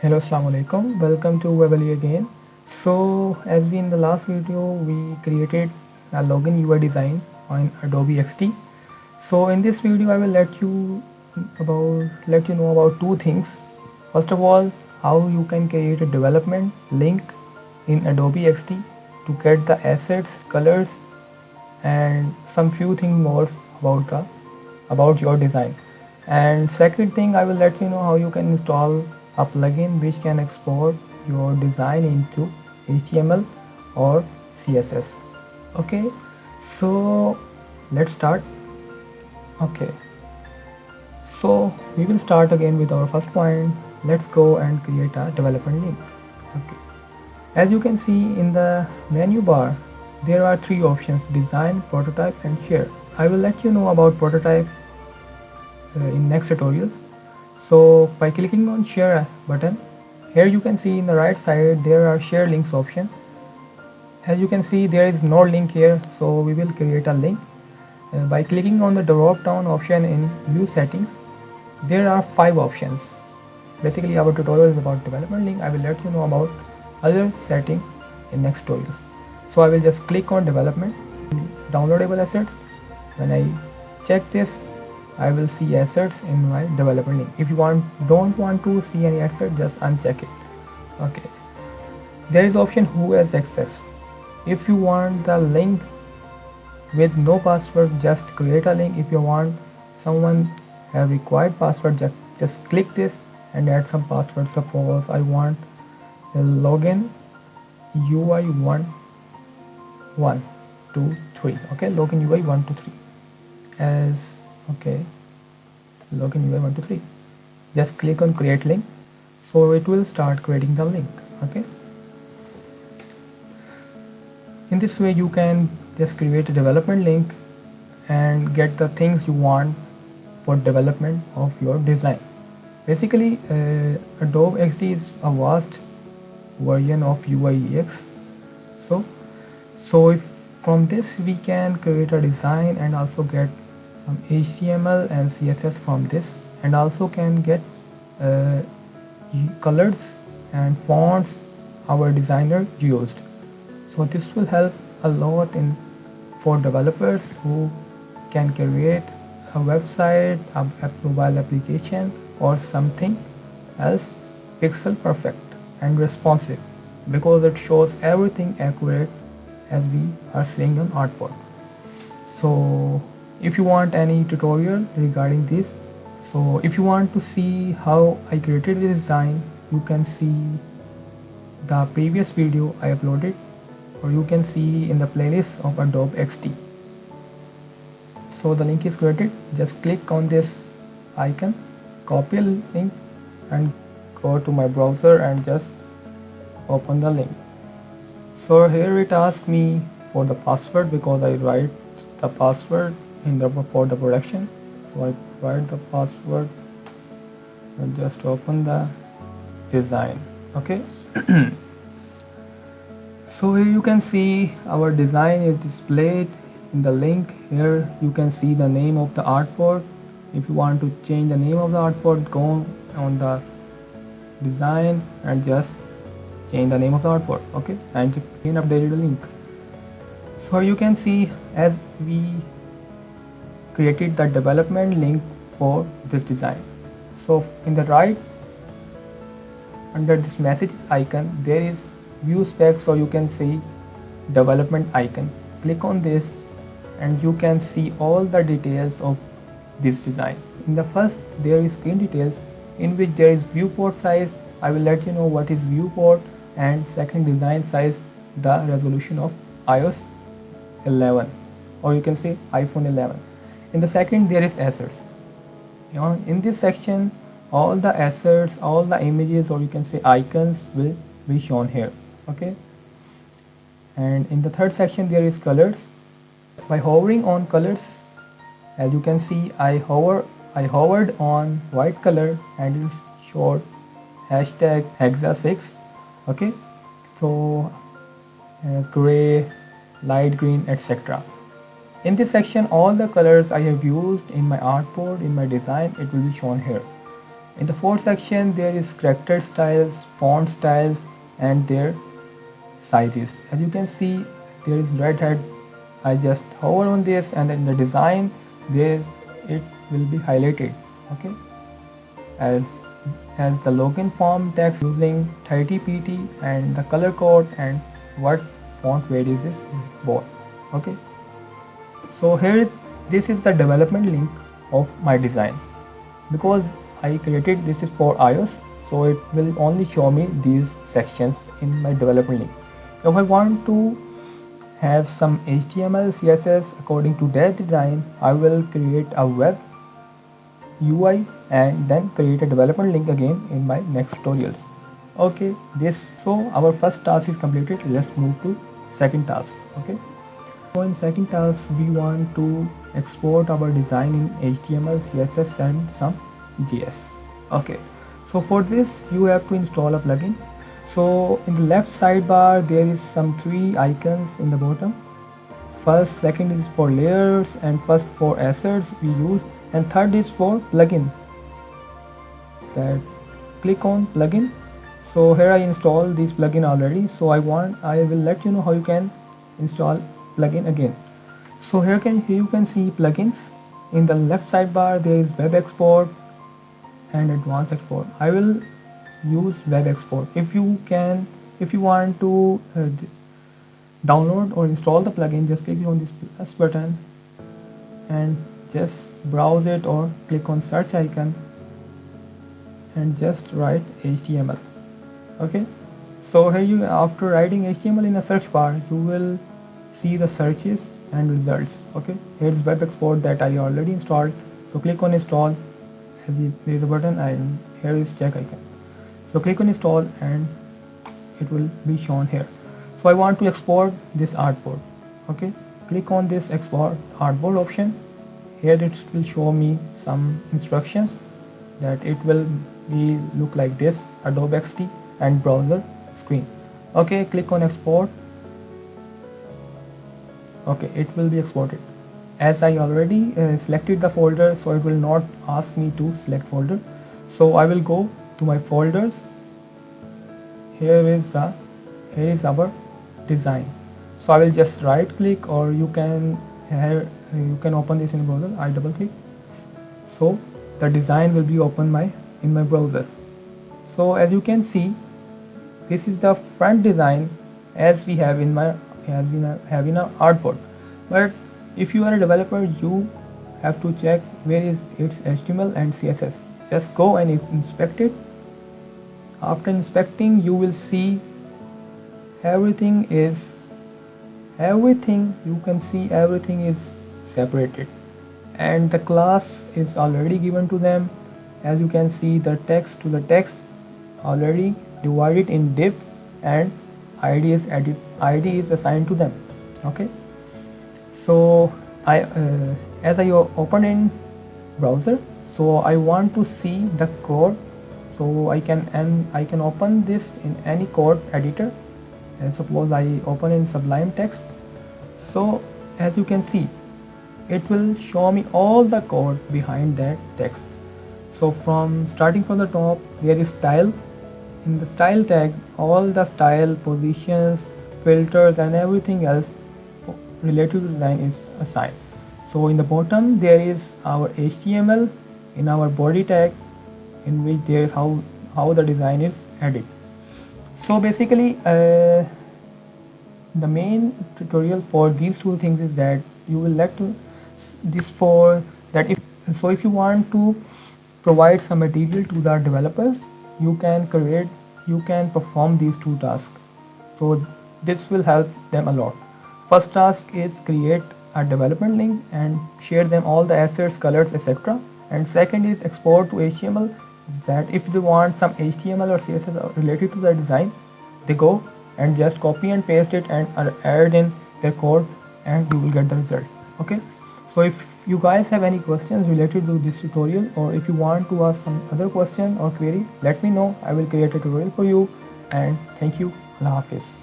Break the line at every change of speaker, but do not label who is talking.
Hello, assalamu alaikum. Welcome to Webally again. So, as we in the last video, we created a login UI design on Adobe XD. So, in this video, I will let you know about two things. First of all, how you can create a development link in Adobe XD to get the assets, colors, and some few things more about your design. And second thing, I will let you know how you can install a plugin which can export your design into HTML or CSS. Okay, so let's start. Okay, so we will start again with our first point. Let's go and create a development link. Okay, as you can see in the menu bar, there are three options: design, prototype, and share. I will let you know about prototype in next tutorials. So by clicking on share button, here you can see in the right side there are share links option. As you can see, there is no link here, so we will create a link by clicking on the drop down option in view settings. There are 5 options. Basically our tutorial is about development link. I will let you know about other setting in next tutorials. So I will just click on development, downloadable assets. When I check this, I will see assets in my development link. If you don't want to see any asset, just uncheck it. Okay, there is option who has access. If you want the link with no password, just create a link. If you want someone have required password, just click this and add some password. Suppose I want the login UI 1 2 3. Okay, login UI 1 2 3 as okay, login UI 1 2 3. Just click on create link, so it will start creating the link. Okay, in this way you can just create a development link and get the things you want for development of your design. Basically Adobe XD is a vast version of UI UX. So if from this we can create a design and also get some HTML and CSS from this, and also can get uh, colors and fonts our designer used. So this will help a lot in for developers who can create a website, a mobile application, or something else pixel perfect and responsive, because it shows everything accurate as we are seeing on artboard. So if you want any tutorial regarding this, so if you want to see how I created this design, you can see the previous video I uploaded, or you can see in the playlist of Adobe XD. So the link is created. Just click on this icon, copy a link, and go to my browser and just open the link. So here it asks me for the password, because I write the password for the production. So I write the password and just open the design. Okay. So here you can see our design is displayed in the link. Here you can see the name of the artboard. If you want to change the name of the artboard, go on the design and just change the name of the artboard. Okay, and again updated the link. So you can see as we created the development link for this design. So in the right, under this message icon, there is view specs, or you can see development icon. Click on this and you can see all the details of this design. In the first, there is screen details, in which there is viewport size. I will let you know what is viewport. And second, design size, the resolution of iOS 11, or you can say iPhone 11. In the second, there is assets. In this section, all the assets, all the images, or you can say icons, will be shown here. Okay, and in the third section, there is colors. By hovering on colors, as you can see, I hovered on white color and it showed hashtag hexa6. Okay, so gray, light green, etc. In this section, all the colors I have used in my artboard, in my design, it will be shown here. In the fourth section there is character styles, font styles and their sizes. As you can see, there is red head. I just hover on this and in the design there it will be highlighted. Okay, as the login form text using 30 pt and the color code and what font varies is both. Okay, so this is the development link of my design. Because I created this is for iOS, so it will only show me these sections in my development link. If I want to have some HTML, CSS according to that design, I will create a web UI and then create a development link again in my next tutorials. Okay, so our first task is completed. Let's move to second task. Okay, so in second task we want to export our design in HTML, CSS and some JS. Okay, so for this you have to install a plugin. So in the left sidebar there is some three icons in the bottom. First, second is for layers and first for assets we use, and third is for plugin. That click on plugin. So here I installed this plugin already, so I will let you know how you can install plugin again. So here you can see plugins. In the left sidebar there is web export and advanced export. I will use web export. If you want to download or install the plugin, just click on this plus button and just browse it or click on search icon and just write HTML. Okay, so here after writing HTML in a search bar you will see the searches and results. Okay, here's web export that I already installed, so click on install. There is a button and here is check icon, so click on install and it will be shown here. So I want to export this artboard. Okay, click on this export artboard option. Here it will show me some instructions that it will be look like this, Adobe XD and browser screen. Okay, click on export. Okay, it will be exported. As I already selected the folder, so it will not ask me to select folder. So I will go to my folders. Here is our design. So I will just right click, or you can open this in browser. I double click, so the design will be open in my browser. So as you can see, this is the front design as we have in our artboard. But if you are a developer, you have to check where is its HTML and CSS. Just go and inspect it. After inspecting, you will see everything you can see everything is separated, and the class is already given to them. As you can see, the text to the text already divided in div, and ID is assigned to them. Okay, so as I open in browser, so I want to see the code, so I can open this in any code editor. And suppose I open in Sublime Text, so as you can see, it will show me all the code behind that text. So starting from the top, there is style. In the style tag, all the style, positions, filters and everything else related to design is assigned. So in the bottom there is our HTML in our body tag, in which there is how the design is added. So basically the main tutorial for these two things is that you will let to this for that if you want to provide some material to the developers, you can perform these two tasks. So this will help them a lot. First task is create a development link and share them all the assets, colors, etc. And second is export to HTML, that if they want some HTML or CSS related to the design, they go and just copy and paste it and add in their code and you will get the result. Okay, so if you guys have any questions related to this tutorial, or if you want to ask some other question or query, let me know. I will create a tutorial for you, and thank you. Allah Hafiz.